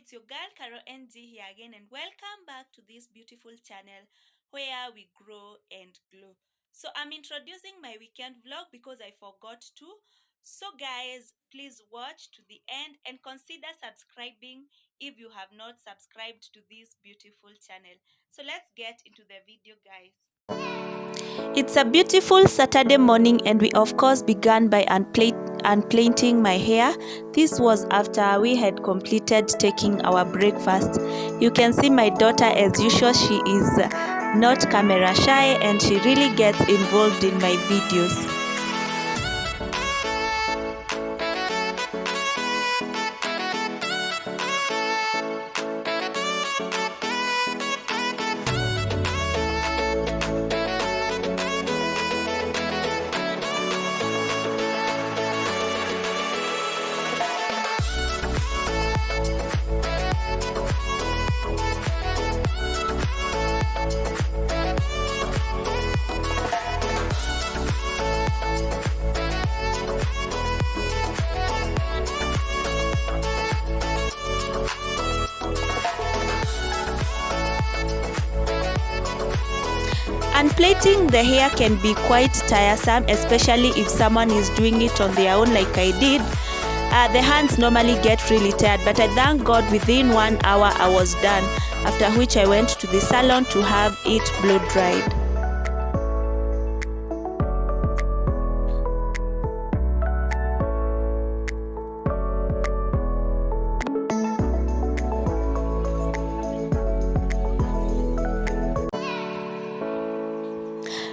it's your girl Caro NG here again, and welcome back to this beautiful channel where we grow and glow. So, I'm introducing my weekend vlog because I forgot to. So, guys, please watch to the end and consider subscribing if you have not subscribed to this beautiful channel. So, let's get into the video, guys. It's a beautiful Saturday morning, and we of course began by unplaiting my hair. This was after we had completed taking our breakfast. You can see my daughter, as usual. She is not camera shy and she really gets involved in my videos. Unplaiting the hair can be quite tiresome, especially if someone is doing it on their own like I did. The hands normally get really tired, but I thank God within 1 hour I was done, after which I went to the salon to have it blow dried.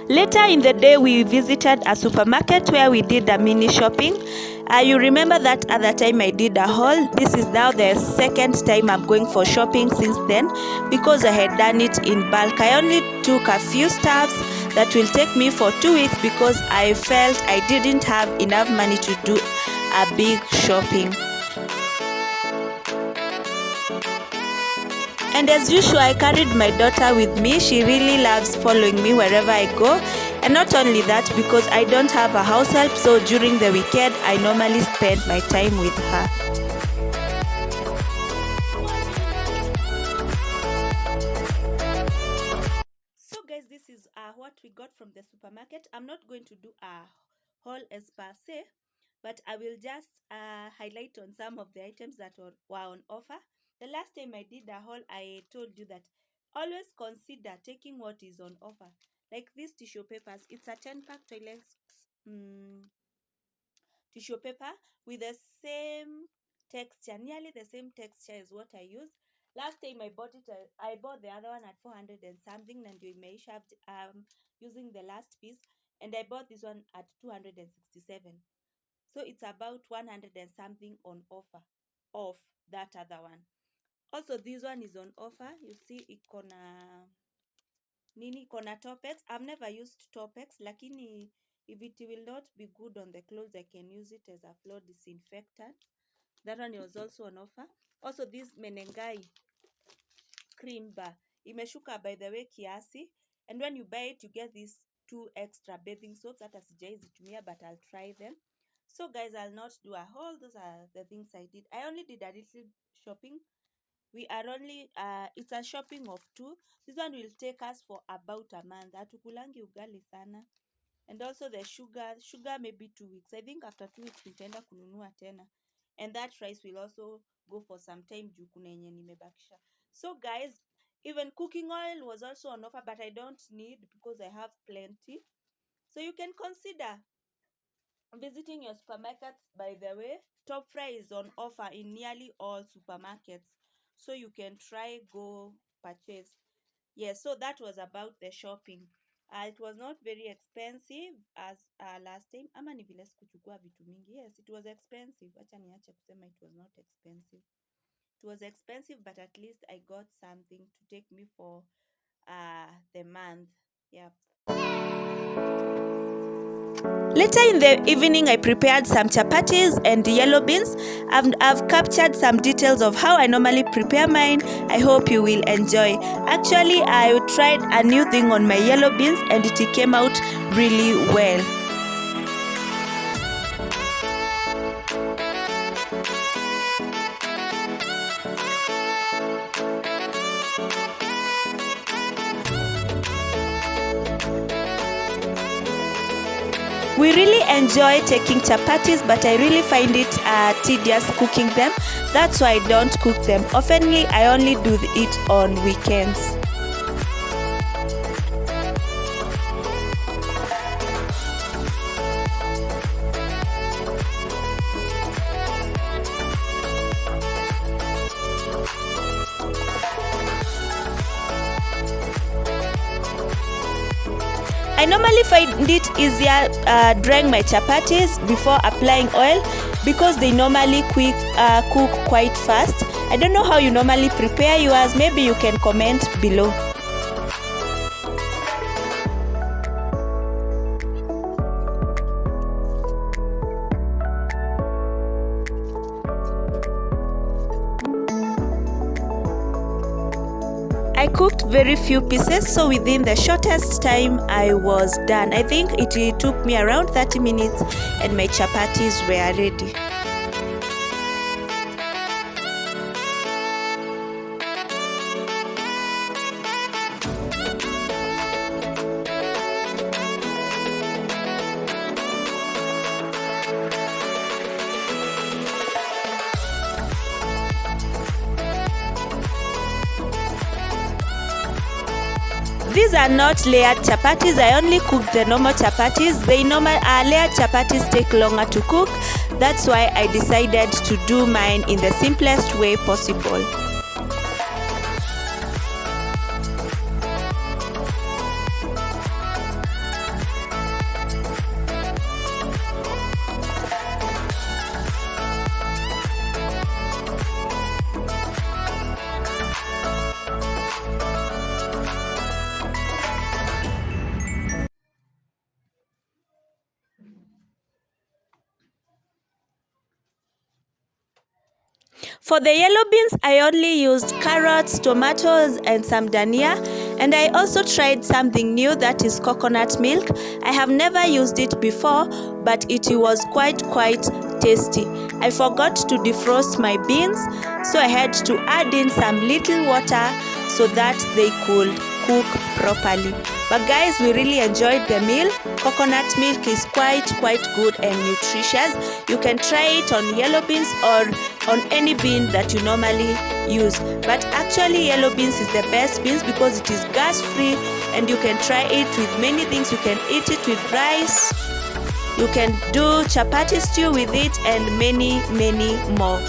Later in the day, we visited a supermarket where we did a mini shopping. You remember that other time I did a haul? This is now the second time I'm going for shopping since then, because I had done it in bulk. I only took a few stuffs that will take me for 2 weeks because I felt I didn't have enough money to do a big shopping. And as usual, I carried my daughter with me. She really loves following me wherever I go. And not only that, because I don't have a house help, so during the weekend, I normally spend my time with her. So guys, this is what we got from the supermarket. I'm not going to do a haul as per se, but I will just highlight on some of the items that were on offer. The last time I did a haul, I told you that always consider taking what is on offer. Like these tissue papers, it's a 10-pack toilet tissue paper with the same texture, nearly the same texture as what I use. Last time I bought it, I bought the other one at 400 and something, and you may have using the last piece, and I bought this one at 267. So it's about 100 and something on offer of that other one. Also, this one is on offer. You see, ikona nini, ikona Topex. I've never used Topex, lakini if it will not be good on the clothes, I can use it as a floor disinfectant. That one was also on offer. Also, this Menengai cream bar, imeshuka by the way kiasi, and when you buy it, you get these 2 extra bathing soaps. Hata sijaizitumia, but I'll try them. So guys, I'll not do a haul. Those are the things I did. I only did a little shopping. We are only it's a shopping of 2. This one will take us for about a month. Hatukulangi ugali sana. And also the sugar maybe 2 weeks. I think after 2 weeks nitaenda kununua tena. And that rice will also go for some time juu kuna yenye nimebakisha. So guys, even cooking oil was also on offer, but I don't need because I have plenty. So you can consider visiting your supermarkets. By the way, Top Fry is on offer in nearly all supermarkets, so you can try go purchase. Yes, so that was about the shopping. It was not very expensive as last time. Ama ni vile sikuchukua vitu mingi. Yes, it was expensive. Acha niache kusema it was not expensive. It was expensive, but at least I got something to take me for the month. Yep. Later in the evening, I prepared some chapatis and yellow beans. I've captured some details of how I normally prepare mine. I hope you will enjoy. Actually, I tried a new thing on my yellow beans and it came out really well. We really enjoy taking chapatis, but I really find it tedious cooking them. That's why I don't cook them. Oftenly, I only do it on weekends. I normally find it easier drying my chapatis before applying oil because they normally cook quite fast. I don't know how you normally prepare yours. Maybe you can comment below. I cooked very few pieces, so within the shortest time I was done. I think it took me around 30 minutes and my chapatis were ready. These are not layered chapatis. I only cooked the normal chapatis. Layered chapatis take longer to cook. That's why I decided to do mine in the simplest way possible. For the yellow beans, I only used carrots, tomatoes, and some dania. And I also tried something new, that is coconut milk. I have never used it before, but it was quite tasty. I forgot to defrost my beans, so I had to add in some little water so that they could cook properly. But guys, we really enjoyed the meal. Coconut milk is quite good and nutritious. You can try it on yellow beans or on any bean that you normally use. But actually yellow beans is the best beans because it is gas free and you can try it with many things. You can eat it with rice. You can do chapati stew with it and many more.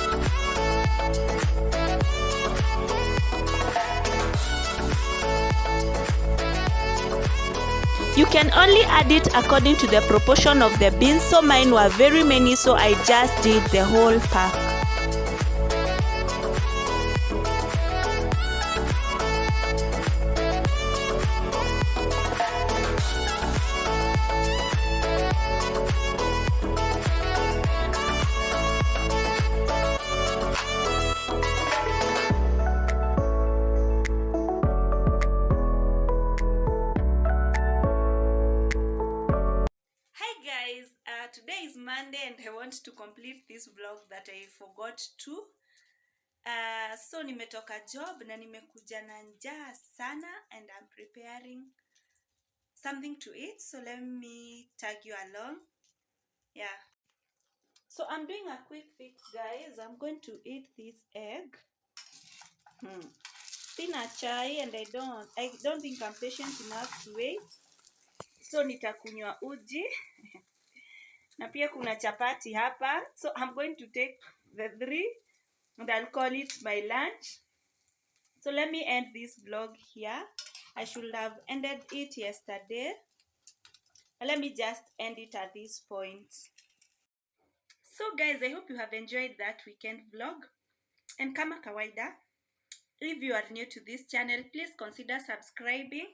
You can only add it according to the proportion of the beans, so mine were very many, so I just did the whole pack. Today is Monday and I want to complete this vlog that I forgot to. So nimetoka job na nimekuja na njaa sana and I'm preparing something to eat. So let me tag you along. Yeah. So I'm doing a quick fix, guys. I'm going to eat this egg. Sina chai and I don't think I'm patient enough to wait. So nitakunywa uji. Na pia kuna chapati hapa. So I'm going to take the 3 and I'll call it my lunch. So let me end this vlog here. I should have ended it yesterday. Let me just end it at this point. So guys, I hope you have enjoyed that weekend vlog. And kama kawaida, if you are new to this channel, please consider subscribing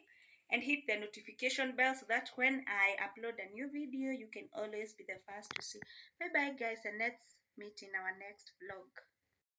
and hit the notification bell so that when I upload a new video, you can always be the first to see. Bye bye guys, and let's meet in our next vlog.